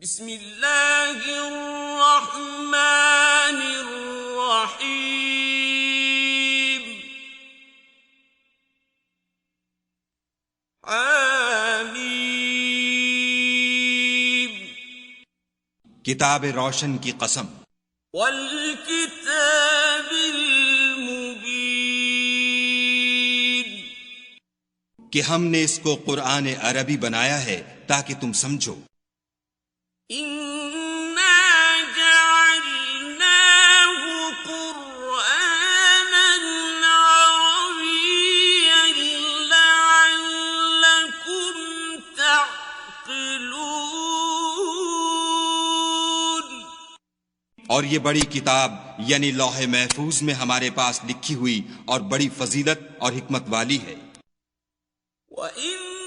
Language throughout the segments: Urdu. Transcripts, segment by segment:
بسم اللہ الرحمن الرحیم حمیم کتاب روشن کی قسم والکتاب المبین کہ ہم نے اس کو قرآن عربی بنایا ہے تاکہ تم سمجھو. اِنَّا جَعَلْنَاهُ قُرْآنًا عَرَبِيًّا لَعَلَّكُمْ تَعْقِلُونَ. اور یہ بڑی کتاب یعنی لوح محفوظ میں ہمارے پاس لکھی ہوئی اور بڑی فضیلت اور حکمت والی ہے. وَإِنَّهُ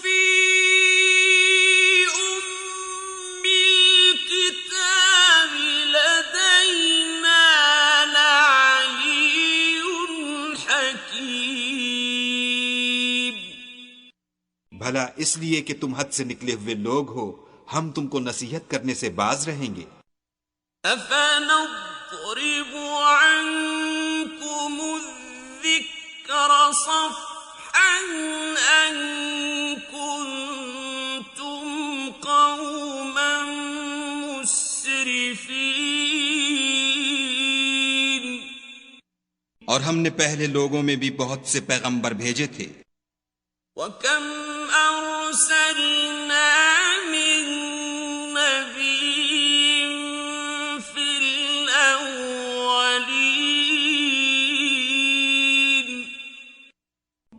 فِي أُمِّ الْكِتَابِ لَدَيْنَا لَعَلِيٌّ حَكِيمٌ. بھلا اس لیے کہ تم حد سے نکلے ہوئے لوگ ہو ہم تم کو نصیحت کرنے سے باز رہیں گے. أَفَنَضْرِبُ عَنكُمُ الذِّكْرَ صَفْحًا أَن كُنتُمْ قَوْمًا مُسْرِفِينَ. اور ہم نے پہلے لوگوں میں بھی بہت سے پیغمبر بھیجے تھے. وَكَمْ أَرْسَلْنَا مِن نَّبِيٍّ فِي الْأَوَّلِينَ.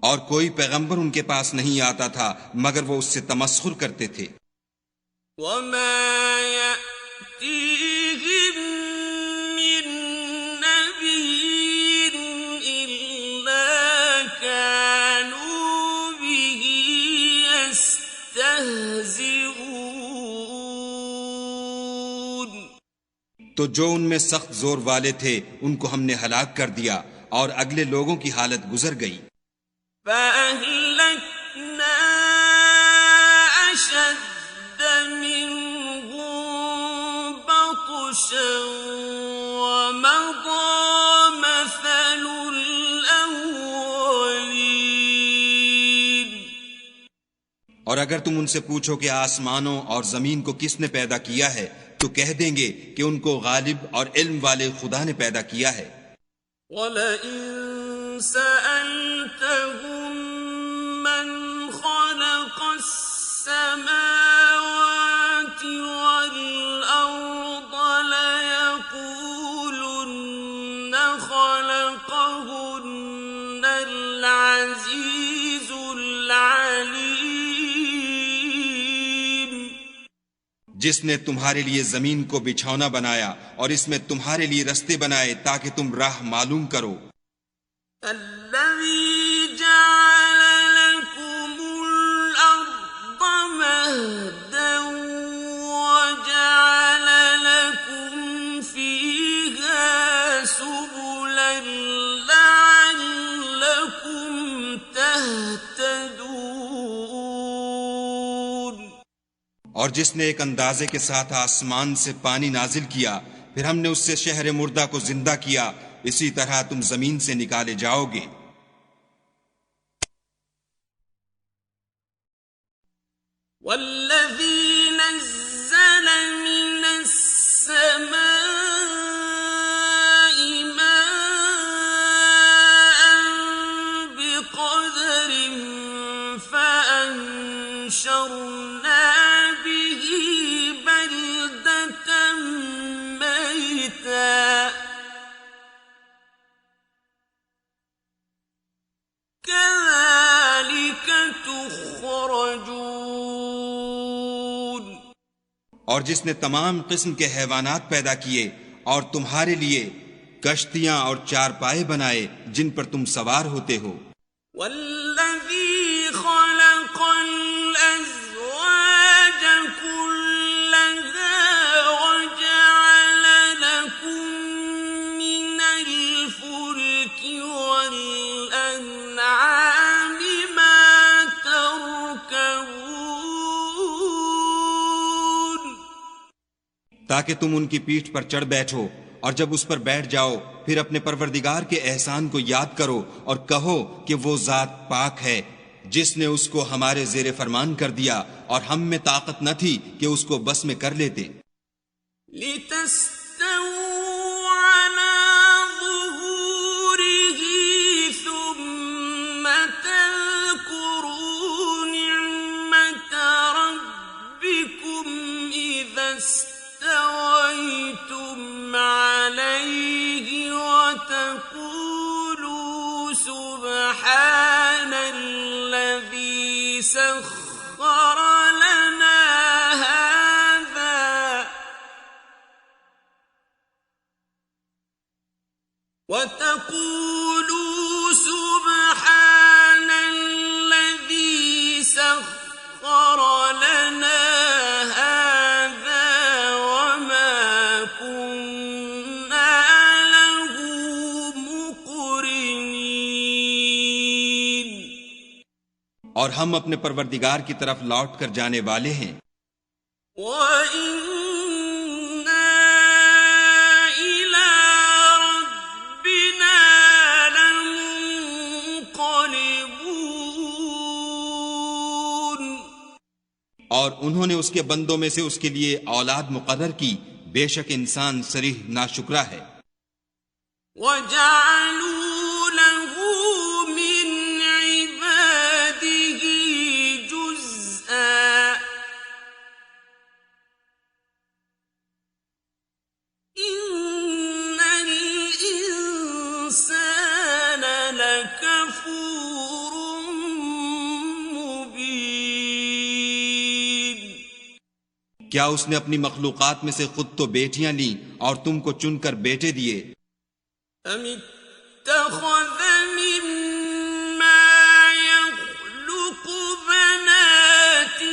اور کوئی پیغمبر ان کے پاس نہیں آتا تھا مگر وہ اس سے تمسخر کرتے تھے. وَمَا يَأْتِيهِم مِّن نَّبِيٍّ إِلَّا كَانُوا بِهِ يَسْتَهْزِئُونَ. تو جو ان میں سخت زور والے تھے ان کو ہم نے ہلاک کر دیا اور اگلے لوگوں کی حالت گزر گئی. فَأَهْلَكْنَا أَشَدَّ مِنْهُم بَطْشًا وَمَضَىٰ مَثَلُ الْأَوَّلِينَ. اور اگر تم ان سے پوچھو کہ آسمانوں اور زمین کو کس نے پیدا کیا ہے تو کہہ دیں گے کہ ان کو غالب اور علم والے خدا نے پیدا کیا ہے. وَلَئِن سَأَلْتَهُم مَّنْ خَلَقَ السَّمَاوَاتِ وَالْأَرْضَ لَيَقُولُنَّ خَلَقَهُنَّ الْعَزِيزُ الْعَلِيمُ. جس نے تمہارے لیے زمین کو بچھونا بنایا اور اس میں تمہارے لیے رستے بنائے تاکہ تم راہ معلوم کرو. الذي جعل لكم الأرض مهدا وجعل لكم فيها سبلا لعلكم تهتدون. اور جس نے ایک اندازے کے ساتھ آسمان سے پانی نازل کیا پھر ہم نے اس سے شہر مردہ کو زندہ کیا اسی طرح تم زمین سے نکالے جاؤ گے. والذي نزل من السماء ماء بقدر فأنشرنا به بلدة ميتا كذلك تخرجون. اور جس نے تمام قسم کے حیوانات پیدا کیے اور تمہارے لیے کشتیاں اور چارپائے بنائے جن پر تم سوار ہوتے ہو. والذي خلق الأزواج كلها وجعل لكم من الفلك والأنعام ما تركبون. تاکہ تم ان کی پیٹھ پر چڑھ بیٹھو، اور جب اس پر بیٹھ جاؤ پھر اپنے پروردگار کے احسان کو یاد کرو اور کہو کہ وہ ذات پاک ہے جس نے اس کو ہمارے زیر فرمان کر دیا اور ہم میں طاقت نہ تھی کہ اس کو بس میں کر لیتے۔ لِتَسْتَوُوا عَلَى ظُهُورِهِ ثُمَّ تَذْكُرُوا نِعْمَةَ رَبِّكُمْ إِذَا اسْتَوَيْتُمْ عَلَيْهِ وَتَقُولُوا سُبْحَانَ الَّذِي سَخَّرَ لَنَا وَتَقُولُوا سُبْحَانَ الَّذِي سَخَّرَ لَنَا هَذَا وَمَا كُنَّا لَهُ مُقْرِنِينَ۔ اور ہم اپنے پروردگار کی طرف لوٹ کر جانے والے ہیں۔ اور انہوں نے اس کے بندوں میں سے اس کے لیے اولاد مقرر کی، بے شک انسان صریح ناشکرا ہے۔ وَجَعَلُوا لَهُ مِنْ عِبَادِهِ جُزْءًا إِنَّ الْإِنسَانَ لَكَفُورٌ مُبِينٌ۔ کیا اس نے اپنی مخلوقات میں سے خود تو بیٹیاں لیں اور تم کو چن کر بیٹے دیے؟ أَمِ اتَّخَذَ مِمَّا يَخْلُقُ بَنَاتٍ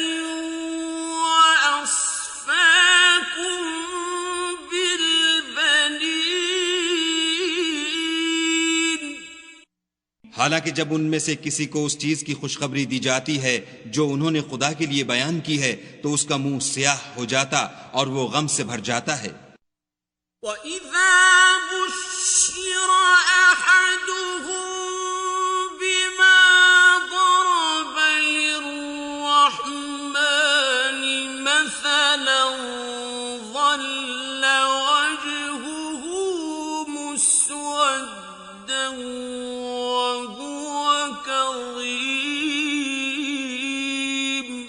وَأَصْفَاكُم بِالْبَنِينَ۔ حالانکہ جب ان میں سے کسی کو اس چیز کی خوشخبری دی جاتی ہے جو انہوں نے خدا کے لیے بیان کی ہے تو اس کا منہ سیاہ ہو جاتا اور وہ غم سے بھر جاتا ہے۔ وَإِذَا بُشِّرَ أَحَدُهُم بِمَا ضَرَبَ لِلرَّحْمَنِ مَثَلًا ظَلَّ وَجْهُهُ مُسْوَدًّا وَهُوَ كَظِيمٌ۔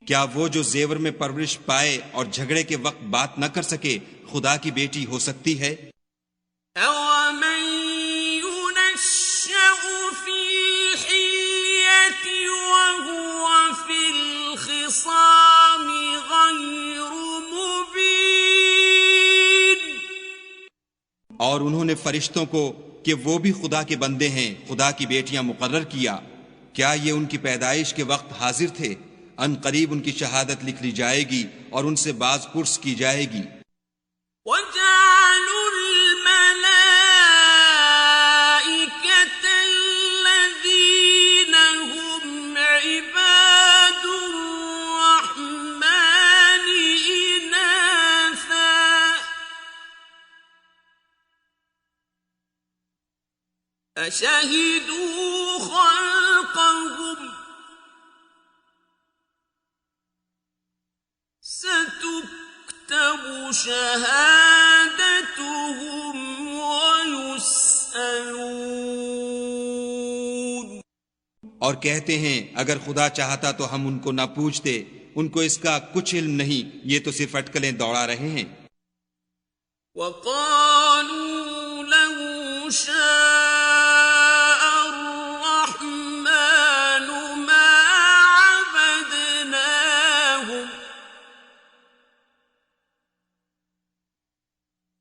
کیا وہ جو زیور میں پرورش پائے اور جھگڑے کے وقت بات نہ کر سکے خدا کی بیٹی ہو سکتی ہے؟ أَوَمَن يُنَشَّأُ فِي الْحِلْيَةِ وَهُوَ فِي الْخِصَامِ غَيْرُ مُبِينٍ۔ اور انہوں نے فرشتوں کو کہ وہ بھی خدا کے بندے ہیں خدا کی بیٹیاں مقرر کیا، کیا یہ ان کی پیدائش کے وقت حاضر تھے؟ ان قریب ان کی شہادت لکھ لی جائے گی اور ان سے باز پرس کی جائے گی۔ وَجَعَلُوا الْمَلَائِكَةَ الَّذِينَ هُمْ عِبَادُ الرَّحْمَنِ إِنَاثًا أَشَهِدُوا خَلْقَهُمْ سَتُكْتَبُ شَهَادَتُهُمْ وَيُسْأَلُونَ۔ اور کہتے ہیں اگر خدا چاہتا تو ہم ان کو نہ پوچھتے، ان کو اس کا کچھ علم نہیں، یہ تو صرف اٹکلیں دوڑا رہے ہیں۔ وَقَالُوا لَوْ شَاءَ الرَّحْمَنُ مَا عَبَدْنَاهُمْ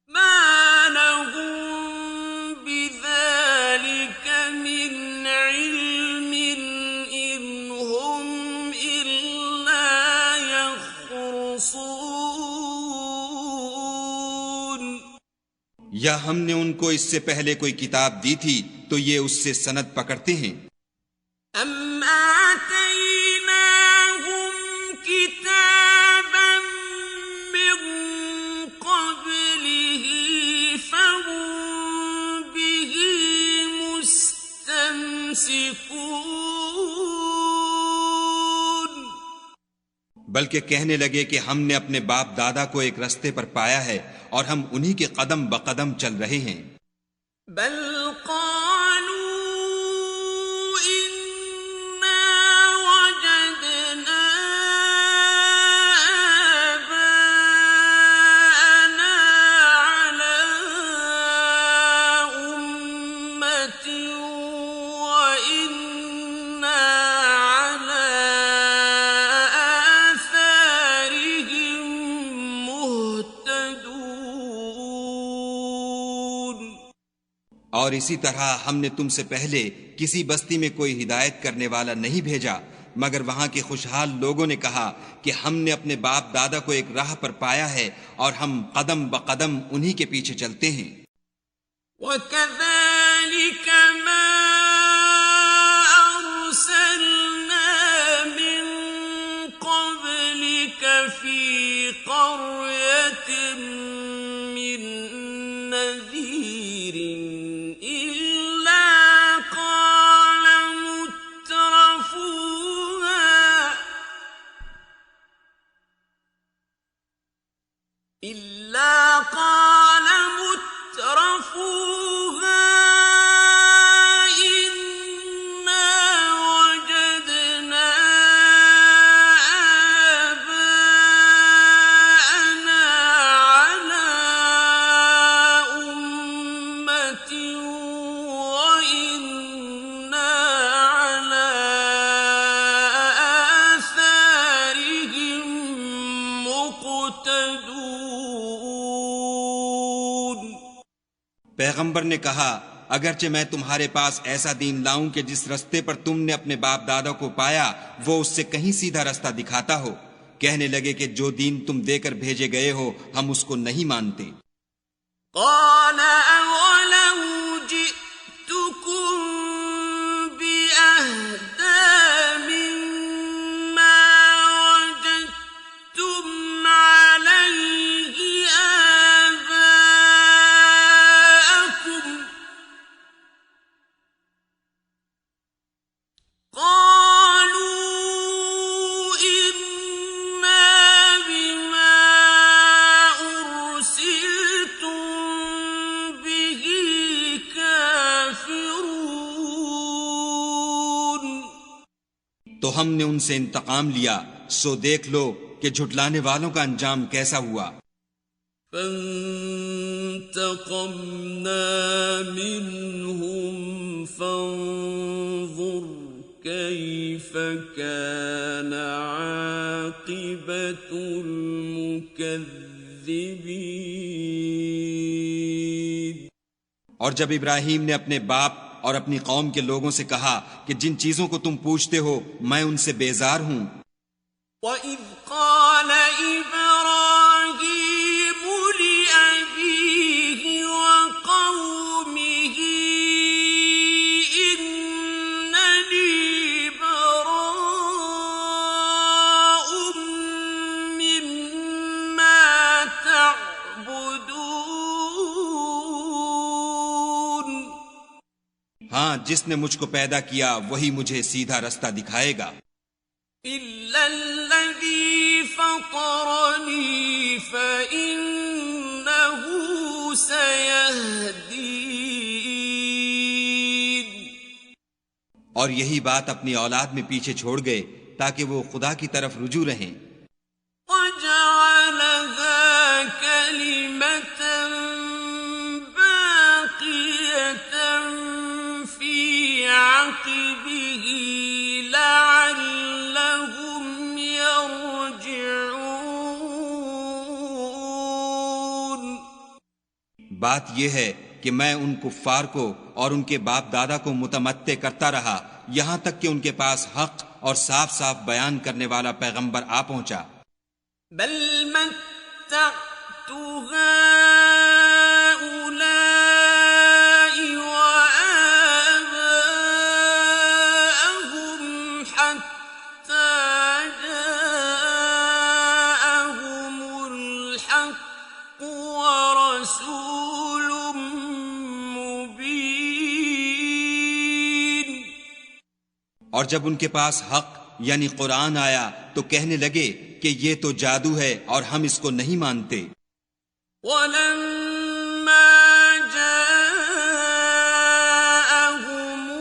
مَا لَهُم بِذَلِكَ مِنْ عِلْمٍ إِنْ هُمْ إِلَّا يَخْرُصُونَ۔ یا ہم نے ان کو اس سے پہلے کوئی کتاب دی تھی تو یہ اس سے سند پکڑتے ہیں۔ أَمْ آتَيْنَاهُمْ كِتَابًا مِّن بلکہ کہنے لگے کہ ہم نے اپنے باپ دادا کو ایک رستے پر پایا ہے اور ہم انہی کے قدم بقدم چل رہے ہیں۔ بل قالوا إنا وجدنا آباءنا على أمة وإنا على آثارهم مهتدون۔ اور اسی طرح ہم نے تم سے پہلے کسی بستی میں کوئی ہدایت کرنے والا نہیں بھیجا، مگر وہاں کے خوشحال لوگوں نے کہا کہ ہم نے اپنے باپ دادا کو ایک راہ پر پایا ہے اور ہم قدم بقدم انہی کے پیچھے چلتے ہیں۔ وَكَذَلِكَ مَا أَرْسَلْنَا مِن قَبْلِكَ فِي قَرْيَةٍ مِّن نَّذِيرٍ إِلَّا قَالَ مُتْرَفُوهَا إِنَّا وَجَدْنَا آبَاءَنَا عَلَى أُمَّةٍ وَإِنَّا عَلَى آثَارِهِم مُقْتَدُونَ۔ پیغمبر نے کہا اگرچہ میں تمہارے پاس ایسا دین لاؤں کہ جس رستے پر تم نے اپنے باپ دادا کو پایا وہ اس سے کہیں سیدھا رستہ دکھاتا ہو، کہنے لگے کہ جو دین تم دے کر بھیجے گئے ہو ہم اس کو نہیں مانتے۔ قال أولو جئتكم بأهدى مما وجدتم عليه آباءكم قالوا إنا بما أرسلتم به كافرون۔ تو ہم نے ان سے انتقام لیا، سو دیکھ لو کہ جھٹلانے والوں کا انجام کیسا ہوا۔ فانتقمنا منهم فانظر كيف كان عاقبة المكذبين۔ اور جب ابراہیم نے اپنے باپ اور اپنی قوم کے لوگوں سے کہا کہ جن چیزوں کو تم پوچھتے ہو میں ان سے بیزار ہوں، وَإِذْ قَالَ إِبْرَاهِيمُ لِأَبِيهِ وَقَوْمِهِ إِنَّنِي بَرَاءٌ مِّمَّا تَعْبُدُونَ۔ ہاں جس نے مجھ کو پیدا کیا وہی مجھے سیدھا رستہ دکھائے گا، إِلَّا الَّذِي فَطَرَنِي فَإِنَّهُ سَيَهْدِينِ۔ اور یہی بات اپنی اولاد میں پیچھے چھوڑ گئے تاکہ وہ خدا کی طرف رجوع رہیں۔ وَجَعَلَهَا كَلِمَةً بَاقِيَةً فِي عَقِبِهِ لَعَلَّهُمْ يَرْجِعُونَ۔ بات یہ ہے کہ میں ان کفار کو اور ان کے باپ دادا کو متمتع کرتا رہا یہاں تک کہ ان کے پاس حق اور صاف صاف بیان کرنے والا پیغمبر آ پہنچا۔ بل متعت هؤلاء وآباءهم حتى جاءهم الحق ورسول مبين۔ اور جب ان کے پاس حق یعنی قرآن آیا تو کہنے لگے کہ یہ تو جادو ہے اور ہم اس کو نہیں مانتے. وَلَمَّا جَاءَهُمُ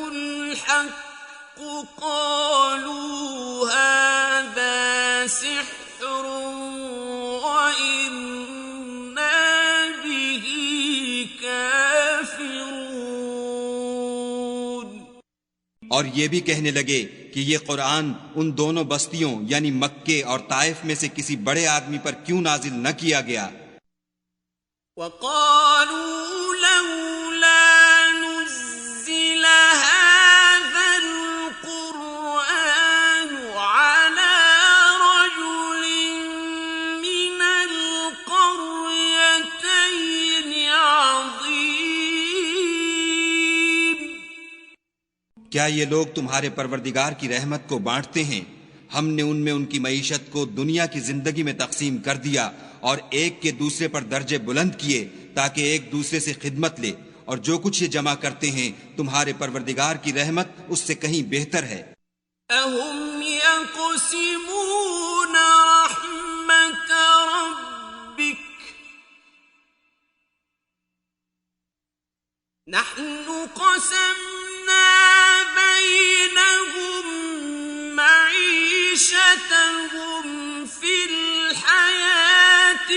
الْحَقُّ قَالُوا هَذَا سِحْرٌ وَإِنَّا بِهِ كَافِرُونَ. اور یہ بھی کہنے لگے کہ یہ قرآن ان دونوں بستیوں یعنی مکے اور طائف میں سے کسی بڑے آدمی پر کیوں نازل نہ کیا گیا. وَقَالُوا لَوْلَا نُزِّلَ هَذَا الْقُرْآنُ عَلَى رَجُلٍ مِّنَ الْقَرْيَتَيْنِ عَظِيمٍ. کیا یہ لوگ تمہارے پروردگار کی رحمت کو بانٹتے ہیں؟ ہم نے ان میں ان کی معیشت کو دنیا کی زندگی میں تقسیم کر دیا اور ایک کے دوسرے پر درجے بلند کیے تاکہ ایک دوسرے سے خدمت لے، اور جو کچھ یہ جمع کرتے ہیں تمہارے پروردگار کی رحمت اس سے کہیں بہتر ہے. أَهُمْ يَقْسِمُونَ رَحْمَةَ رَبِّكَ نَحْنُ قَسَمْنَا بَيْنَهُمْ مَعِيشَتَهُمْ فِي الْحَيَاةِ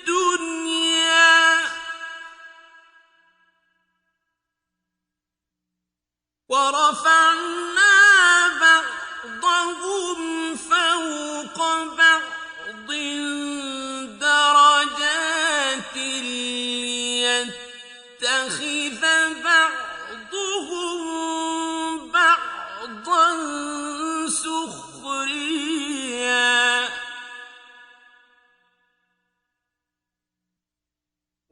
الدُّنْيَا وَرَفَعْنَا بَعْضَهُمْ فَوْقَ بَعْضٍ دَرَجَاتٍ لِيَتَّخِذَ بَعْضُهُم بَعْضًا سُخْرِيًّا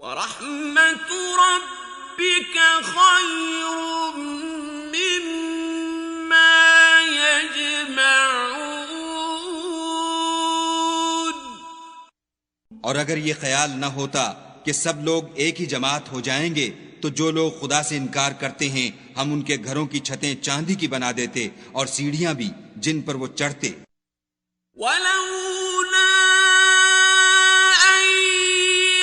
وَرَحْمَةُ رَبِّكَ خَيْرٌ مِّمَّا يَجْمَعُونَ. اور اگر یہ خیال نہ ہوتا کہ سب لوگ ایک ہی جماعت ہو جائیں گے تو جو لوگ خدا سے انکار کرتے ہیں ہم ان کے گھروں کی چھتیں چاندی کی بنا دیتے اور سیڑھیاں بھی جن پر وہ چڑھتے. وَلَوْلَا أَن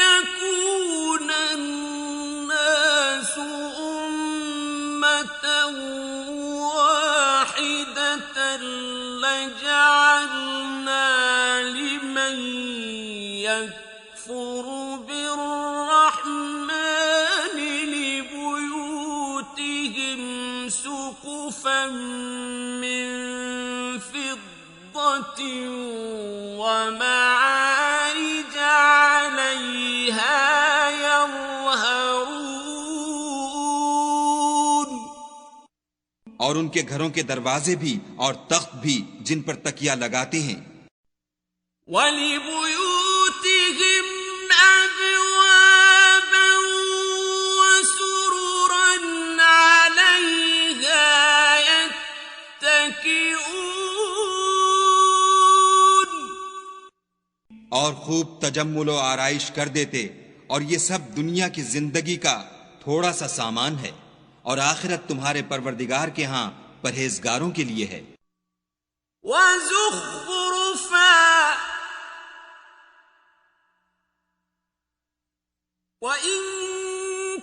يَكُونَ النَّاسُ أُمَّةً وَاحِدَةً لَجَعَلْنَا لِمَن يَكْفُرُ بِالرَّحْمَٰنِ لِبُيُوتِهِمْ سُقُفًا مِّن فِضَّةٍ وَمَعَارِجَ عَلَيْهَا يَظْهَرُونَ. اور ان کے گھروں کے دروازے بھی اور تخت بھی جن پر تکیہ لگاتے ہیں. وَلِبُيُوتِهِمْ أَبْوَابًا وَسُرُرًا عَلَيْهَا يَتَّكِئُونَ. اور خوب تجمل و آرائش کر دیتے. اور یہ سب دنیا کی زندگی کا تھوڑا سا سامان ہے، اور آخرت تمہارے پروردگار کے ہاں پرہیزگاروں کے لیے ہے. وَزُخْرُفًا وَإِن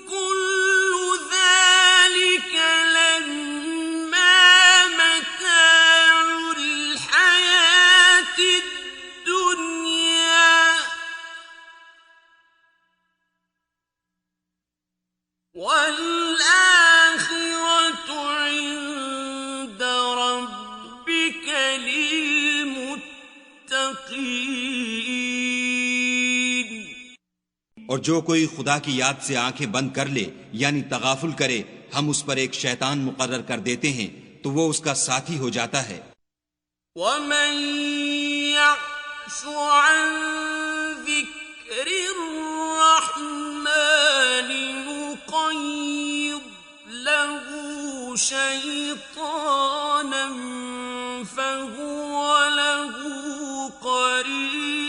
كُلُّ ذَلِكَ لَمَّا مَتَاعُ الْحَيَاةِ الدُّنْيَا وَالْآخِرَةُ عِندَ رَبِّكَ لِلْمُتَّقِينَ. اور جو کوئی خدا کی یاد سے آنکھیں بند کر لے یعنی تغافل کرے ہم اس پر ایک شیطان مقرر کر دیتے ہیں تو وہ اس کا ساتھی ہو جاتا ہے. وَمَن يَعْشُ عَن ذِكْرِ الرَّحْمَٰنِ نُقَيِّضْ لَهُ شَيْطَانًا فَهُوَ لَهُ قَرِينٌ.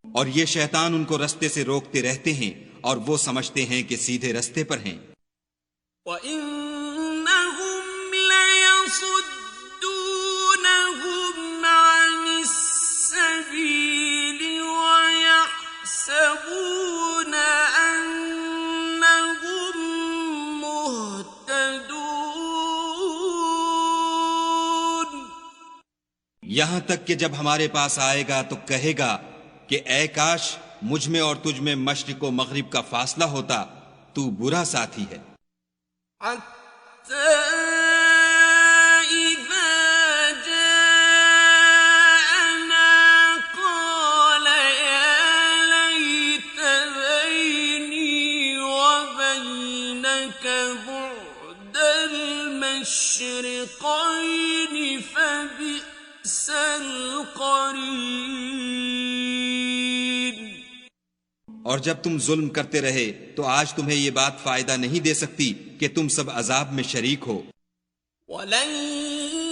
اور یہ شیطان ان کو رستے سے روکتے رہتے ہیں اور وہ سمجھتے ہیں کہ سیدھے رستے پر ہیں. وَإِنَّهُمْ لَيَقُولُونَ یہاں تک کہ جب ہمارے پاس آئے گا تو کہے گا کہ اے کاش مجھ میں اور تجھ میں مشرق و مغرب کا فاصلہ ہوتا، تو برا ساتھی ہے۔ حتى إذا جاءنا قال يا ليت بيني وبينك بعد المشرقين فبئس القرين۔ اور جب تم ظلم کرتے رہے تو آج تمہیں یہ بات فائدہ نہیں دے سکتی کہ تم سب عذاب میں شریک ہو۔ وَلَن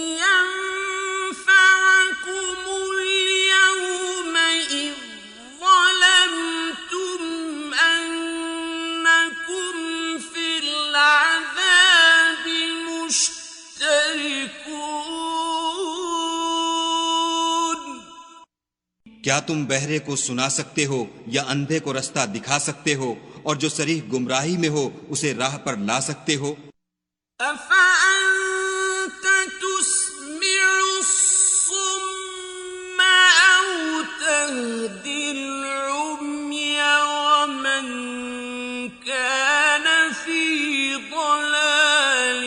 يَنفَعَكُمُ الْيَوْمَ إِذ ظَّلَمْتُمْ أَنَّكُمْ فِي الْعَذَابِ مُشْتَرِكُونَ۔ کیا تم بہرے کو سنا سکتے ہو یا اندھے کو رستہ دکھا سکتے ہو اور جو صریح گمراہی میں ہو اسے راہ پر لا سکتے ہو؟ أَفَأَنتَ تُسْمِعُ الصُّمَّ أَوْ تَهْدِي الْعُمْيَ وَمَنْ كَانَ فِي ضَلَالٍ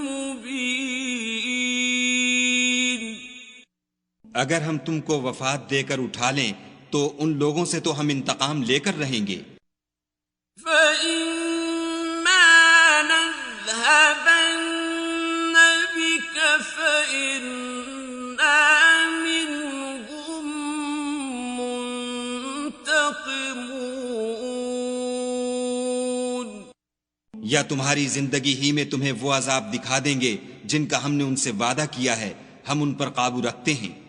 مُبِينٍ۔ اگر ہم تم کو وفات دے کر اٹھا لیں تو ان لوگوں سے تو ہم انتقام لے کر رہیں گے۔ فَإِمَّا نَذْهَبَنَّ بِكَ فَإِنَّا مِنْهُمْ مُنْتَقِمُونَ۔ یا تمہاری زندگی ہی میں تمہیں وہ عذاب دکھا دیں گے جن کا ہم نے ان سے وعدہ کیا ہے، ہم ان پر قابو رکھتے ہیں۔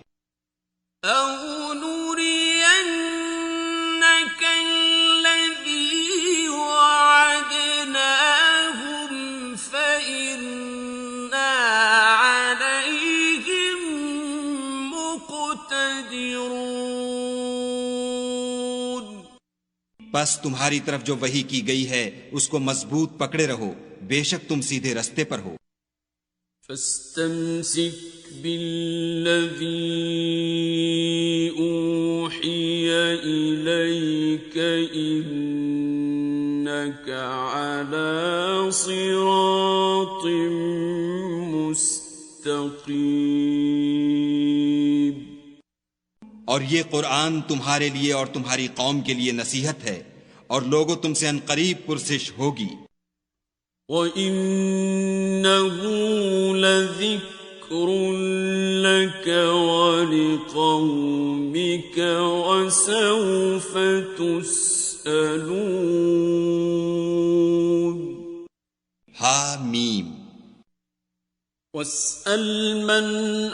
أَوْ نُرِيَنَّكَ الَّذِي وَعَدْنَاهُمْ فَإِنَّا عَلَيْهِمْ مُقْتَدِرُونَ۔ بس تمہاری طرف جو وحی کی گئی ہے اس کو مضبوط پکڑے رہو، بے شک تم سیدھے رستے پر ہو۔ فاستمسك بالذي أوحي إليك إنك على صراط مستقيم۔ اور یہ قرآن تمہارے لیے اور تمہاری قوم کے لیے نصیحت ہے، اور لوگوں تم سے عنقریب پرسش ہوگی۔ وَإِنَّهُ لَذِكْرٌ لَكَ وَلِقَوْمِكَ وَسَوْفَ تُسْأَلُونَ۔ حامیم۔ وَاسْأَلْ مَنْ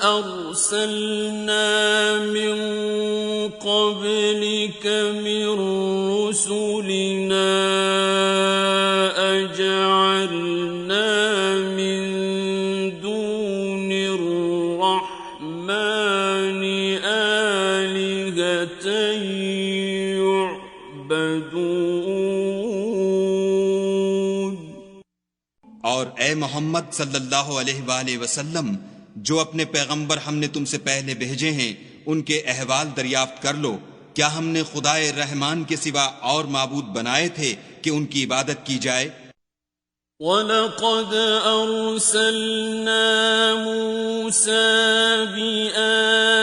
أَرْسَلْنَا مِنْ قَبْلِكَ مِنْ رُسُلِنَا أَجَعَلْنَا مِنْ دُونِ الرَّحْمَنِ آلِهَةً يُعْبَدُونَ۔ اور اے محمد صلی اللہ علیہ وآلہ وسلم، جو اپنے پیغمبر ہم نے تم سے پہلے بھیجے ہیں ان کے احوال دریافت کر لو، کیا ہم نے خدائے رحمان کے سوا اور معبود بنائے تھے کہ ان کی عبادت کی جائے؟ وَلَقَدْ أَرْسَلْنَا مُوسَى بِآيَاتِنَا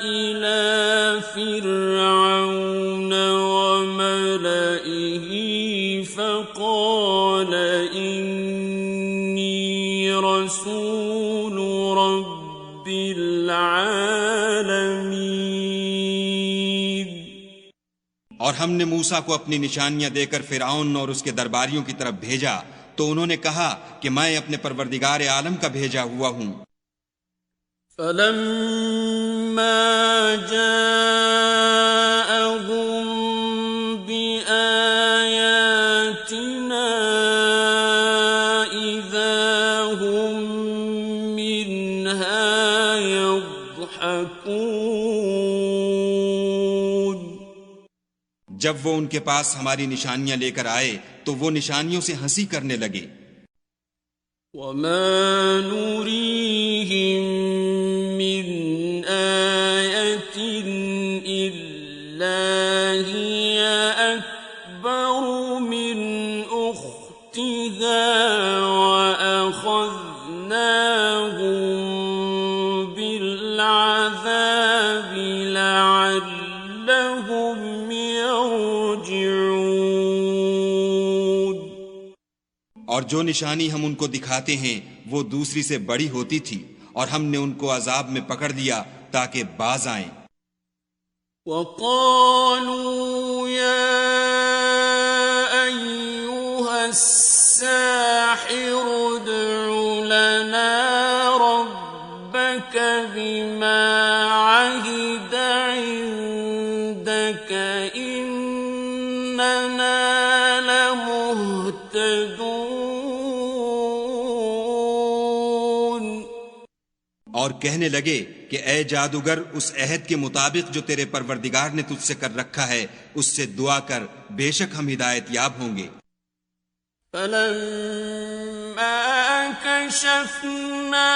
إِلَى فِرْعَوْنَ وَمَلَئِهِ فَقَالَ إِنِّي رَسُولُ رَبِّ الْعَالَمِينَ۔ اور ہم نے موسیٰ کو اپنی نشانیاں دے کر فرعون اور اس کے درباریوں کی طرف بھیجا تو انہوں نے کہا کہ میں اپنے پروردگار عالم کا بھیجا ہوا ہوں۔ فَلَمَّا جَاءَهُم بِآيَاتِنَا إِذَا هُم مِّنْهَا يَضْحَكُونَ۔ جب وہ ان کے پاس ہماری نشانیاں لے کر آئے تو وہ نشانیوں سے ہنسی کرنے لگے۔ وَمَا نُرِيَنَّهُم بالعذاب لعلهم يرجعون. اور جو نشانی ہم ان کو دکھاتے ہیں وہ دوسری سے بڑی ہوتی تھی، اور ہم نے ان کو عذاب میں پکڑ لیا تاکہ باز آئیں. وقالوا يا أيها الساحر ادع لنا ربك بما عهد عندك إننا لمهتدون. اور کہنے لگے کہ اے جادوگر اس عہد کے مطابق جو تیرے پروردگار نے تجھ سے کر رکھا ہے اس سے دعا کر، بے شک ہم ہدایت یاب ہوں گے. فَلَمَّا كَشَفْنَا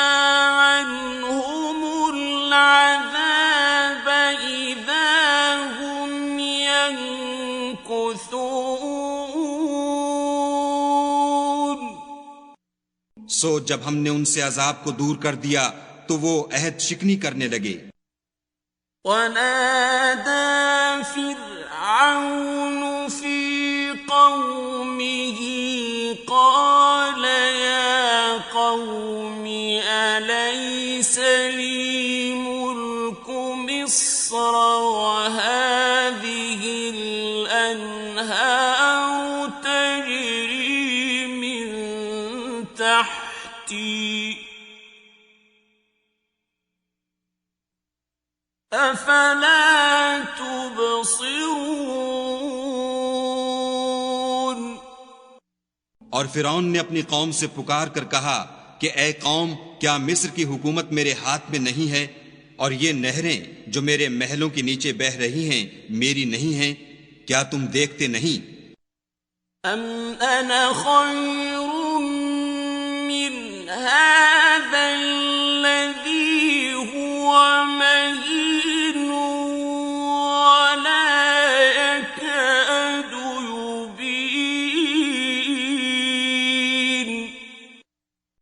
عَنْهُمُ الْعَذَابَ إِذَا هُمْ يَنكُثُونَ. سو جب ہم نے ان سے عذاب کو دور کر دیا تو وہ عہد شکنی کرنے لگے. وَنَادَى فِرْعَوْنُ فِي قَوْمِهِ قَالَ يَا قَوْمِ أَلَيْسَ لِي مُلْكُ مِصْرَ وَهَٰذِهِ الْأَنْهَارُ تَجْرِي مِن تَحْتِي أَفَلَا تُبْصِرُونَ. اور فرعون نے اپنی قوم سے پکار کر کہا کہ اے قوم، کیا مصر کی حکومت میرے ہاتھ میں نہیں ہے، اور یہ نہریں جو میرے محلوں کے نیچے بہہ رہی ہیں میری نہیں ہیں؟ کیا تم دیکھتے نہیں؟ أَمْ أَنَا خَيْرٌ مِّنْ هَٰذَا الَّذِي هُوَ مَهِينٌ وَلَا يَكَادُ يُبِينُ.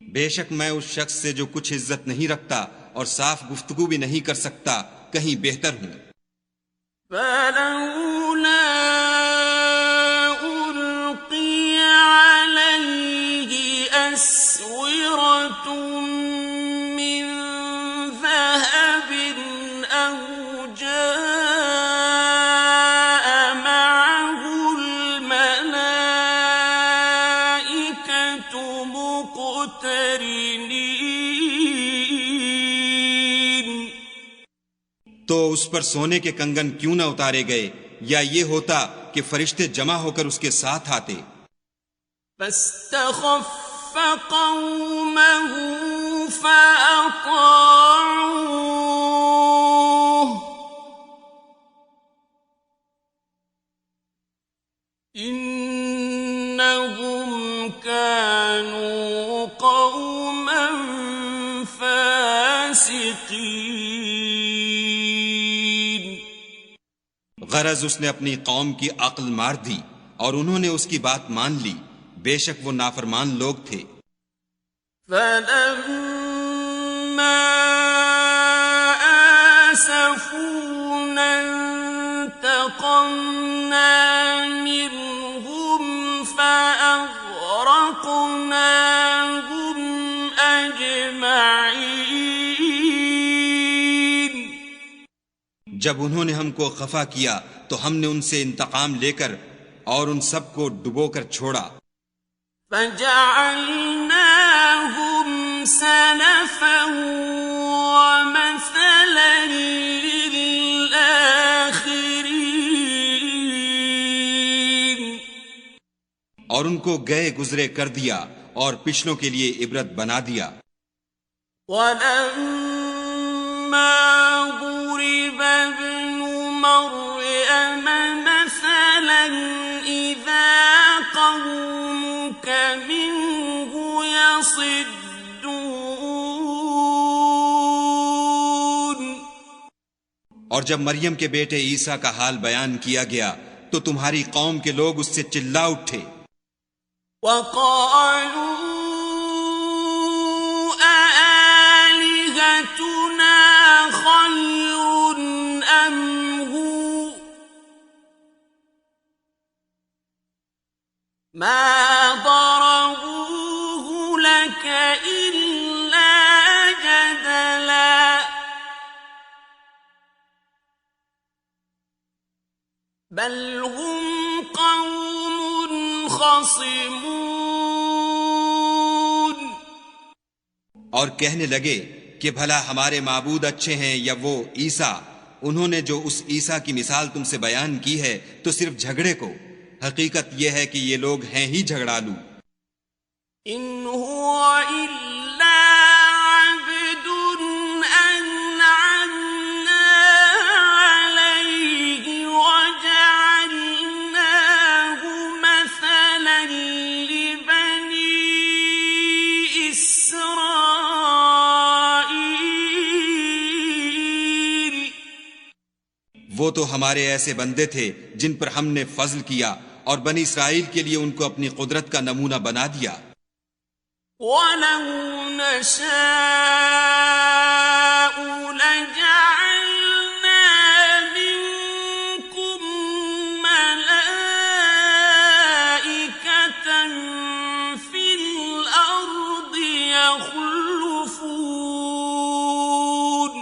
بے شک میں اس شخص سے جو کچھ عزت نہیں رکھتا اور صاف گفتگو بھی نہیں کر سکتا کہیں بہتر ہوں. فَلَوْلَا أُلْقِيَ عَلَيْهِ أَسْوِرَةٌ مِّن ذَهَبٍ أَوْ جَاءَ مَعَهُ الْمَلَائِكَةُ مُقْتَرِنِينَ. تو اس پر سونے کے کنگن کیوں نہ اتارے گئے، یا یہ ہوتا کہ فرشتے جمع ہو کر اس کے ساتھ آتے. فَاسْتَخَفَّ قَوْمَهُ فَأَطَاعُوهُ إِنَّهُمْ كَانُوا قَوْمًا فَاسِقِينَ. غرض اس نے اپنی قوم کی عقل مار دی اور انہوں نے اس کی بات مان لی، بے شک وہ نافرمان لوگ تھے. فَلَمَّا آسَفُونَا انتَقَمْنَا مِنْهُمْ فَأَغْرَقْنَاهُمْ أَجْمَعِينَ. جب انہوں نے ہم کو خفا کیا تو ہم نے ان سے انتقام لے کر اور ان سب کو ڈبو کر چھوڑا. فَجَعَلْنَاهُمْ سَلَفًا وَمَثَلًا لِلْآخِرِينَ. اور ان کو گئے گزرے کر دیا اور پچھلوں کے لیے عبرت بنا دیا. وَلَمَّا ضُرِبَ ابْنُ مَرْيَمَ مَثَلًا إِذَا قَوْمُكَ مِنْهُ يَصِدُّونَ. اور جب مریم کے بیٹے عیسیٰ کا حال بیان کیا گیا تو تمہاری قوم کے لوگ اس سے چلا اٹھے. وَقَالُوا آلهتنا خير أم هو ما ضربوه لك إلا جدلا بل هم قوم خصمون. اور کہنے لگے کہ بھلا ہمارے معبود اچھے ہیں یا وہ عیسیٰ؟ انہوں نے جو اس عیسیٰ کی مثال تم سے بیان کی ہے تو صرف جھگڑے کو. حقیقت یہ ہے کہ یہ لوگ ہیں ہی جھگڑالو. ان هو الا عبد انعمنا عليه وجعلناه مثلا لبني اسرائيل. وہ تو ہمارے ایسے بندے تھے جن پر ہم نے فضل کیا اور بنی اسرائیل کے لیے ان کو اپنی قدرت کا نمونہ بنا دیا. وَلَوْ نَشَاءُ لَجَعَلْنَا مِنكُم مَلَائِكَةً فِي الْأَرْضِ يَخْلُفُونَ.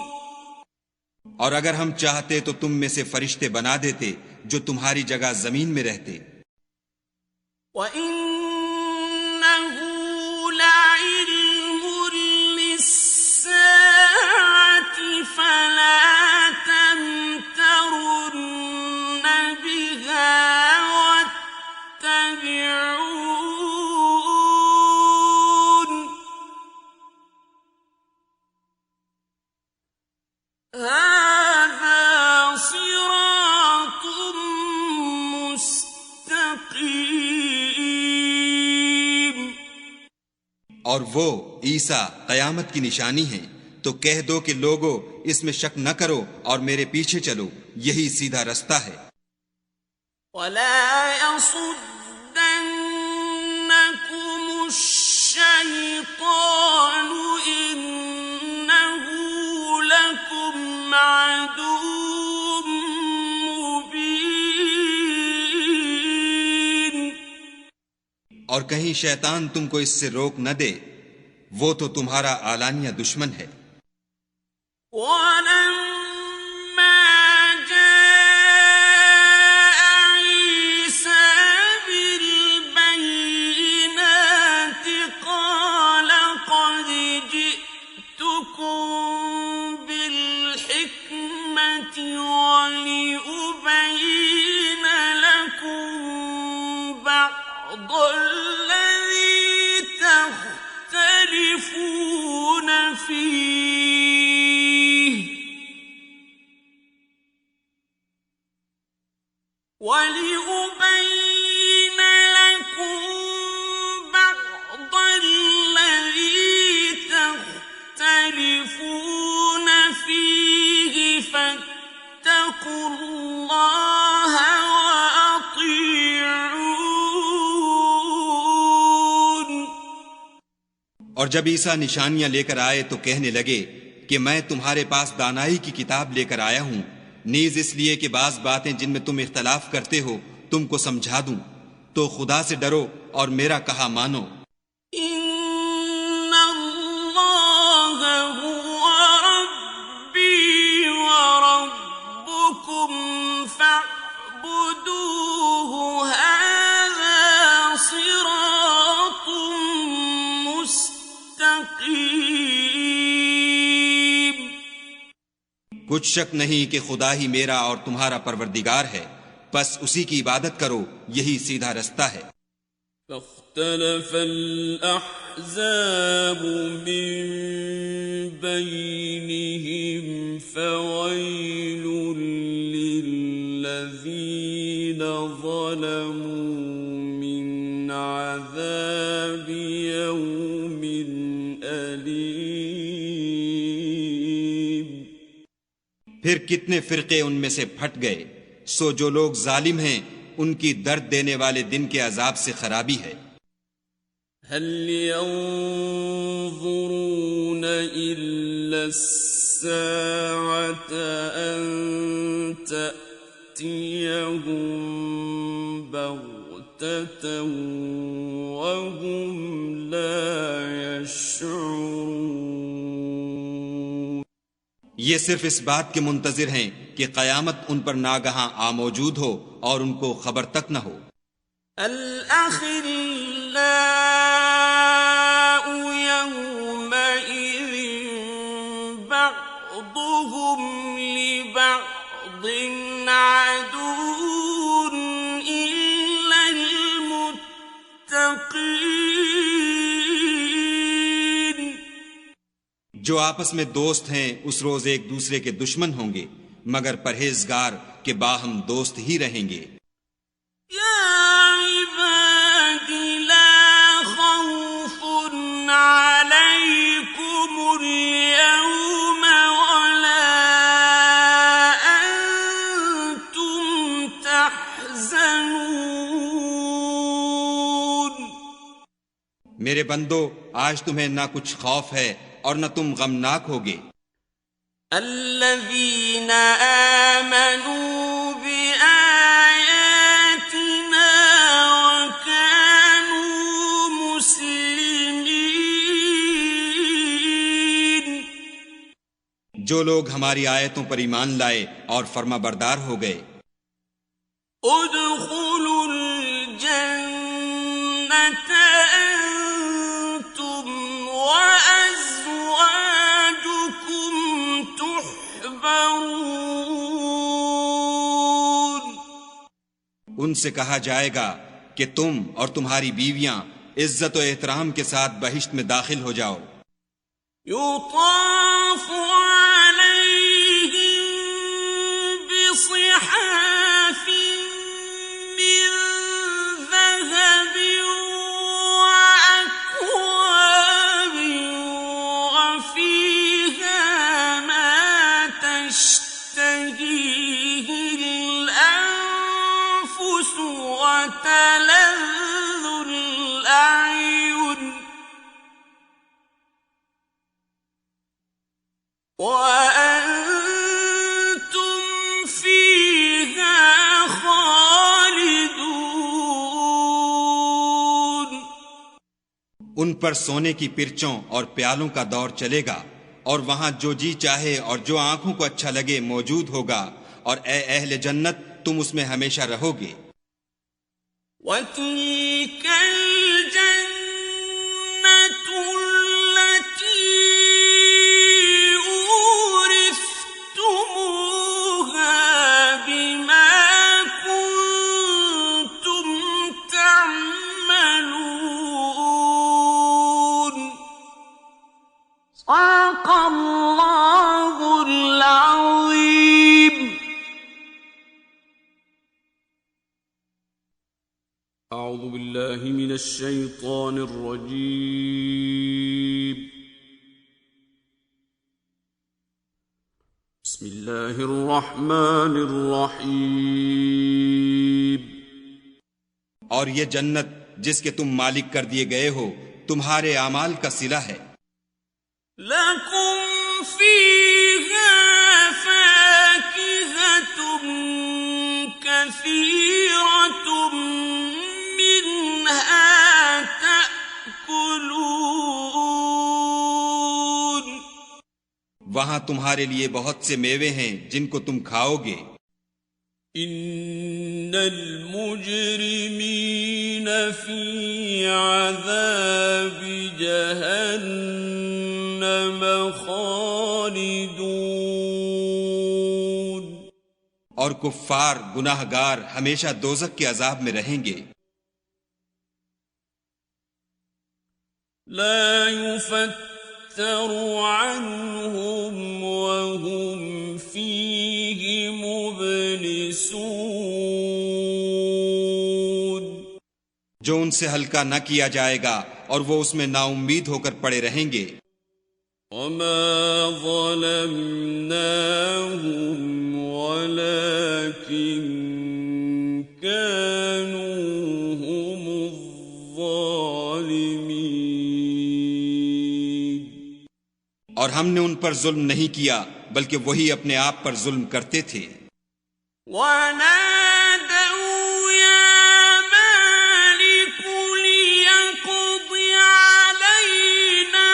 اور اگر ہم چاہتے تو تم میں سے فرشتے بنا دیتے جو تمہاری جگہ زمین میں رہتے. وَإِنَّهُ لَعِلْمٌ لِّلسَّاعَةِ فَلَا تَمْتَرُنَّ بِهَا وَاتَّبِعُونِ. هَٰذَا صِرَاطٌ مُّسْتَقِيمٌ. اور وہ عیسیٰ قیامت کی نشانی ہیں، تو کہہ دو کہ لوگو اس میں شک نہ کرو اور میرے پیچھے چلو، یہی سیدھا رستہ ہے. وَلَا يَصُدَّنَّكُمُ الشَّيْطَانُ إِنَّهُ لَكُمْ عَدُوٌّ مُّبِينٌ. اور کہیں شیطان تم کو اس سے روک نہ دے، وہ تو تمہارا اعلانیہ دشمن ہے. وَلَمَّا جَاءَ عِيسَىٰ بِالْبَيِّنَاتِ قَالَ قَدْ جِئْتُكُم بِالْحِكْمَةِ وَلِأُبَيِّنَ لَكُم بَعْضَ الَّذِي تَخْتَلِفُونَ فِيهِ وَلِأُبَيِّنَ لَكُم بَعْضَ الَّذِي تَخْتَلِفُونَ فِيهِ فَاتَّقُوا اللَّهَ وَأَطِيعُونِ. اور جب عیسیٰ نشانیاں لے کر آئے تو کہنے لگے کہ میں تمہارے پاس دانائی کی کتاب لے کر آیا ہوں، نیز اس لیے کہ بعض باتیں جن میں تم اختلاف کرتے ہو تم کو سمجھا دوں. تو خدا سے ڈرو اور میرا کہا مانو. إِنَّ اللَّهَ هُوَ رَبِّي وَرَبُّكُمْ فَاعْبُدُوهُ هَٰذَا صِرَاطٌ مُّسْتَقِيمٌ. کچھ شک نہیں کہ خدا ہی میرا اور تمہارا پروردگار ہے، پس اسی کی عبادت کرو، یہی سیدھا رستہ ہے. فاختلف الأحزاب من بينهم فويل للذين ظلموا من عذاب يوم أليم. پھر کتنے فرقے ان میں سے پھٹ گئے، سو جو لوگ ظالم ہیں ان کی درد دینے والے دن کے عذاب سے خرابی ہے. هل ينظرون إلا إلا الساعة أن تأتيهم بغتة وهم لا يشعرون. یہ صرف اس بات کے منتظر ہیں کہ قیامت ان پر ناگہاں آ موجود ہو اور ان کو خبر تک نہ ہو. الأخلاء يومئذ بعضهم لبعض عدو إلا المتقين. جو آپس میں دوست ہیں اس روز ایک دوسرے کے دشمن ہوں گے مگر پرہیزگار کے باہم دوست ہی رہیں گے. عليكم اليوم ولا أنتم تحزنون. میرے بندو آج تمہیں نہ کچھ خوف ہے اور نہ تم غمناک ہوگے. الذين آمنوا بآياتنا وكانوا مسلمين. جو لوگ ہماری آیتوں پر ایمان لائے اور فرما بردار ہو گئے. ادخلوا الجنة أنتم وأزواجكم تحبرون. ان سے کہا جائے گا کہ تم اور تمہاری بیویاں عزت و احترام کے ساتھ بہشت میں داخل ہو جاؤ. يطاف عليهم بصحاف من ذهب وأكواب وفيها ما تشتهيه الأنفس وتلذ الأعين وأنتم فيها خالدون. ان پر سونے کی پرچوں اور پیالوں کا دور چلے گا اور وہاں جو جی چاہے اور جو آنکھوں کو اچھا لگے موجود ہوگا اور اے اہل جنت تم اس میں ہمیشہ رہو گے. وَتِلْكَ الْجَنَّةُ الَّتِي أُورِثْتُمُوهَا بِمَا كُنتُمْ تَعْمَلُونَ. صدق الله العظيم. أعوذ بالله من الشيطان الرجيم. بسم الله الرحمن الرحيم. اور یہ جنت جس کے تم مالک کر دیے گئے ہو تمہارے اعمال کا صلہ ہے. لكم فيها فاكهة كثيرة منها تأكلون. وہاں تمہارے لیے بہت سے میوے ہیں جن کو تم کھاؤ گے. ان المجرمین فی عذاب جہنم خالدون. اور کفار گناہ گار ہمیشہ دوزخ کے عذاب میں رہیں گے. لا يفتر عنهم وهم فيه مبلسون. جو ان سے ہلکا نہ کیا جائے گا اور وہ اس میں نا امید ہو کر پڑے رہیں گے. وما ظلمناهم ولكن كانوا هم الظالمين. اور ہم نے ان پر ظلم نہیں کیا بلکہ وہی اپنے آپ پر ظلم کرتے تھے۔ وَنَادَوْا يَا مَالِكُ لِيَقْضِ عَلَيْنَا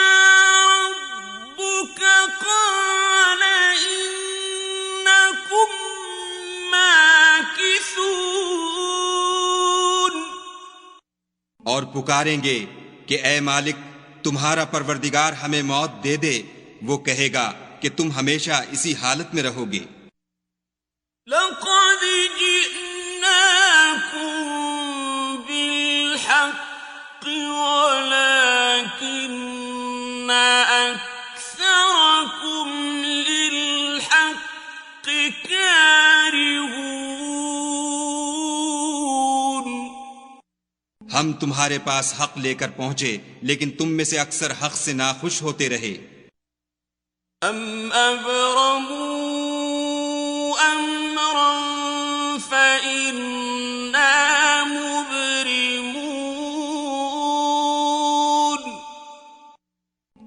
رَبُّكَ قَالَ إِنَّكُمْ مَاكِثُونَ۔ اور پکاریں گے کہ اے مالک تمہارا پروردگار ہمیں موت دے دے، وہ کہے گا کہ تم ہمیشہ اسی حالت میں رہو گے۔ لَقَدْ جِئْنَاكُمْ بِالْحَقِّ وَلَكِنَّ أَكْثَرَكُمْ لِلْحَقِّ كَارِهُونَ۔ ہم تمہارے پاس حق لے کر پہنچے لیکن تم میں سے اکثر حق سے ناخوش ہوتے رہے۔ أَمْ أَبْرَمُوا أَمْرًا فَإِنَّا مُبْرِمُونَ۔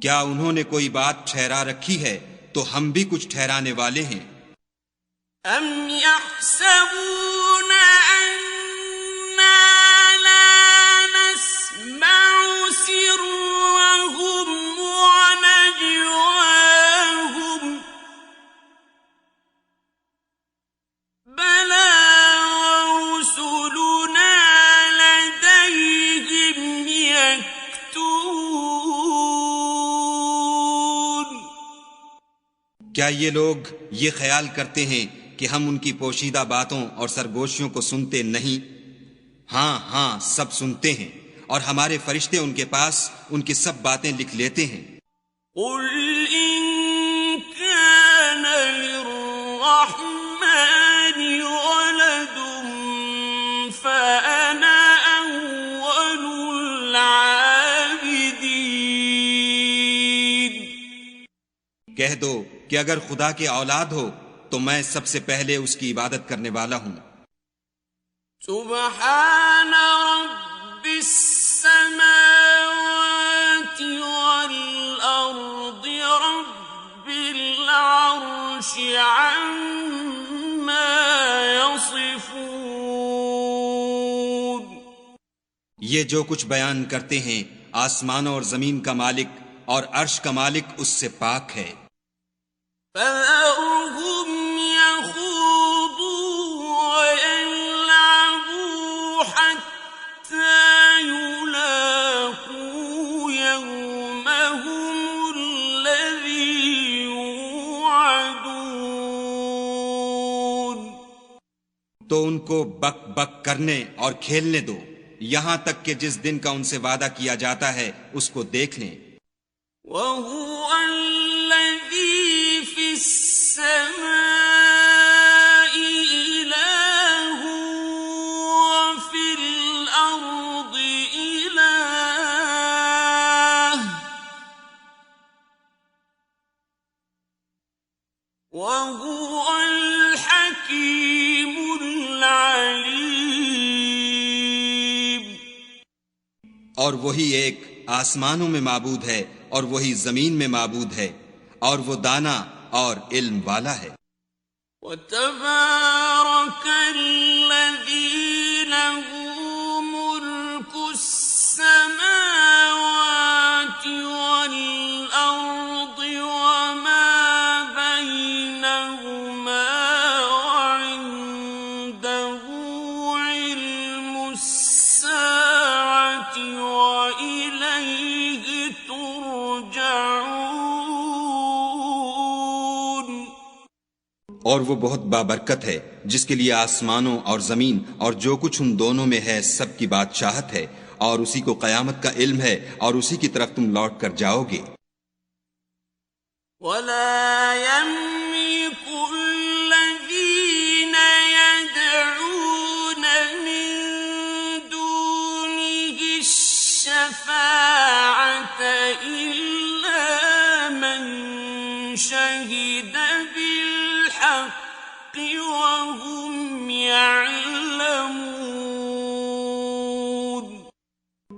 کیا انہوں نے کوئی بات ٹھہرا رکھی ہے تو ہم بھی کچھ ٹھہرانے والے ہیں۔ أَمْ يَحْسَبُونَ أَنَّا لَا نَسْمَعُ سِرَّهُمْ وَنَجْوَاهُمْ بَلَىٰ وَرُسُلُنَا لَدَيْهِمْ يَكْتُبُونَ۔ کیا یہ لوگ یہ خیال کرتے ہیں کہ ہم ان کی پوشیدہ باتوں اور سرگوشیوں کو سنتے نہیں؟ ہاں ہاں سب سنتے ہیں، اور ہمارے فرشتے ان کے پاس ان کی سب باتیں لکھ لیتے ہیں۔ قُلْ إِن كَانَ لِلرَّحْمَٰنِ وَلَدٌ فَأَنَا أَوَّلُ الْعَابِدِينَ۔ کہہ دو کہ اگر خدا کی اولاد ہو تو میں سب سے پہلے اس کی عبادت کرنے والا ہوں۔ سبحان رب السماوات والأرض رب العرش عما يصفون۔ یہ جو کچھ بیان کرتے ہیں آسمانوں اور زمین کا مالک اور عرش کا مالک اس سے پاک ہے۔ فَذَرْهُمْ يَخُوضُوا وَيَلْعَبُوا حَتَّى يُلَاقُوا يَوْمَهُمُ الَّذِي يُوعَدُونَ۔ تو ان کو بک بک کرنے اور کھیلنے دو یہاں تک کہ جس دن کا ان سے وعدہ کیا جاتا ہے اس کو دیکھ لیں۔ وَهُوَ الَّذِي فِي السَّمَاءِ إِلَٰهٌ وَفِي الْأَرْضِ إِلَٰهٌ وَهُوَ الْحَكِيمُ الْعَلِيمُ۔ اور وہی ایک آسمانوں میں معبود ہے اور وہی زمین میں معبود ہے، اور وہ دانا اور علم والا ہے۔ وَتَبَارَكَ الَّذِي لَهُ مُلْكُ السَّمَاوَاتِ وَالْأَرْضِ وَمَا بَيْنَهُمَا وَعِندَهُ عِلْمُ السَّاعَةِ وَإِلَيْهِ تُرْجَعُونَ۔ اور وہ بہت بابرکت ہے جس کے لیے آسمانوں اور زمین اور جو کچھ ان دونوں میں ہے سب کی بادشاہت ہے، اور اسی کو قیامت کا علم ہے، اور اسی کی طرف تم لوٹ کر جاؤ گے۔ وَلَا يَمْلِكُ الَّذِينَ يَدْعُونَ مِن دُونِهِ الشَّفَاعَةَ إِلَّا مَن شَهِدَ بِالْحَقِّ وَهُمْ يَعْلَمُونَ۔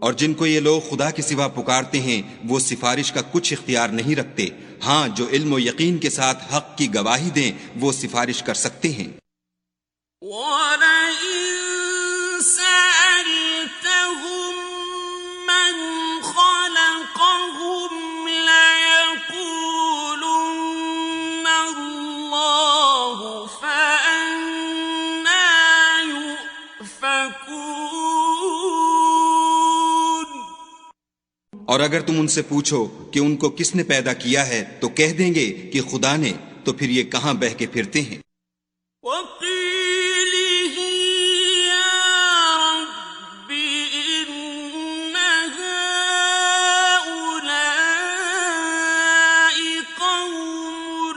اور جن کو یہ لوگ خدا کے سوا پکارتے ہیں وہ سفارش کا کچھ اختیار نہیں رکھتے، ہاں جو علم و یقین کے ساتھ حق کی گواہی دیں وہ سفارش کر سکتے ہیں۔ وَلَئِن سَأَلْتَهُم مَّنْ خَلَقَهُمْ لَيَقُولُنَّ اللَّهُ فَأَنَّىٰ يُؤْفَكُونَ۔ اور اگر تم ان سے پوچھو کہ ان کو کس نے پیدا کیا ہے تو کہہ دیں گے کہ خدا نے، تو پھر یہ کہاں بہہ کے پھرتے ہیں۔ وَقِيلِهِ يَا رَبِّ إِنَّ هَٰؤُلَاءِ قَوْمٌ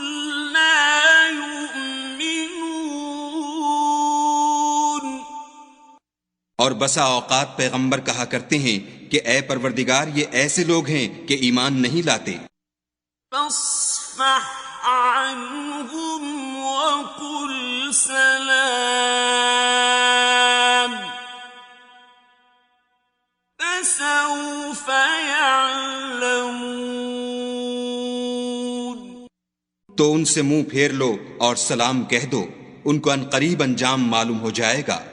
لَّا يُؤْمِنُونَ۔ اور بسا اوقات پیغمبر کہا کرتے ہیں کہ اے پروردگار یہ ایسے لوگ ہیں کہ ایمان نہیں لاتے۔ فاصفح عنهم وقل سلام فسوف يعلمون۔ تو ان سے منہ پھیر لو اور سلام کہہ دو، ان کو عنقریب انجام معلوم ہو جائے گا۔